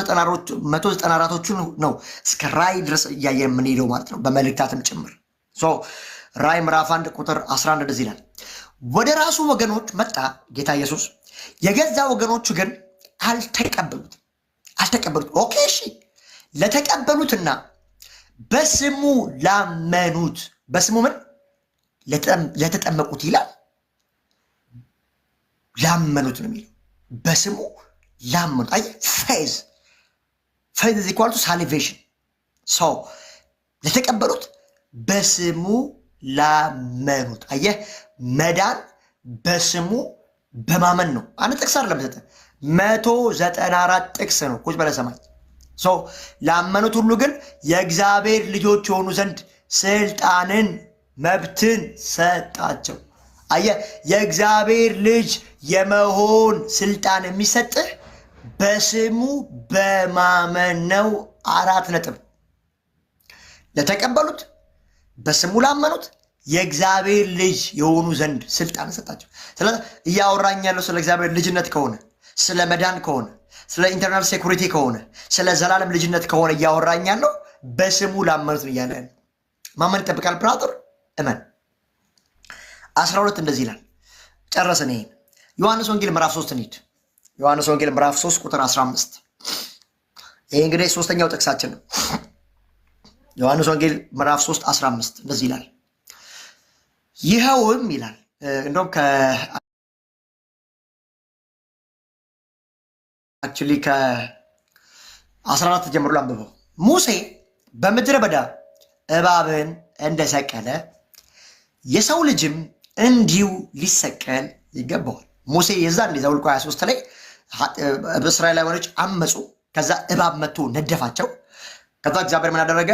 194ቶቹን ነው እስከ ራእይ ድረስ እያየን የምንሄደው ማለት ነው፣ በመልእክታትም ጭምር። ራእይ ምዕራፍ 1 ቁጥር 11 እንደዚህ ይላል፣ ወደ ራሱ ወገኖች መጣ ጌታ ኢየሱስ፣ የገዛ ወገኖቹ ግን አልተቀበሉት። ኦኬ እሺ፣ ለተቀበሉትና በስሙ ላመኑት፣ በስሙ ምን ለተጠመቁት ይላል፣ ላመኑት ነው የሚለው። በስሙ ላመኑት። አየህ፣ ፌዝ ኢዝ ኢኳል ቱ ሳሊቬሽን። ለተቀበሉት በስሙ ላመኑት። አየህ፣ መዳን በስሙ በማመን ነው። አንድ ጥቅስ አይደለም ሰጠ፣ 194 ጥቅስ ነው። ቁጭ በለ ሰማኝ። ላመኑት ሁሉ ግን የእግዚአብሔር ልጆች የሆኑ ዘንድ ስልጣንን መብትን ሰጣቸው። አየህ፣ የእግዚአብሔር ልጅ የመሆን ስልጣን የሚሰጥህ በስሙ በማመን ነው። 4 ነጥብ። ለተቀበሉት በስሙ ላመኑት የእግዚአብሔር ልጅ የሆኑ ዘንድ ስልጣን ሰጣቸው። ስለዚህ እያወራኝ ያለው ስለ እግዚአብሔር ልጅነት ከሆነ፣ ስለ መዳን ከሆነ፣ ስለ ኢንተርናል ሴኩሪቲ ከሆነ፣ ስለ ዘላለም ልጅነት ከሆነ እያወራኝ ያለው በስሙ ላመኑት ነው እያለ ማመን ይጠብቃል። ብራዘር እመን። 12 እንደዚህ ይላል። ጨረስን። ይሄን ዮሐንስ ወንጌል ምዕራፍ 3 እንሂድ። ዮሐንስ ወንጌል ምዕራፍ 3 ቁጥር 15። ይሄ እንግዲህ ሶስተኛው ጥቅሳችን ነው። ዮሐንስ ወንጌል ምዕራፍ 3 15 እንደዚህ ይላል። ይኸውም ይላል እንደውም ከ14 ጀምሮ ላንብበው። ሙሴ በምድረ በዳ እባብን እንደሰቀለ የሰው ልጅም እንዲሁ ሊሰቀል ይገባዋል። ሙሴ የዛን ዘኍልቍ 23 ላይ እስራኤላውያኖች አመፁ። ከዛ እባብ መጥቶ ነደፋቸው። ከዛ እግዚአብሔር ምን አደረገ?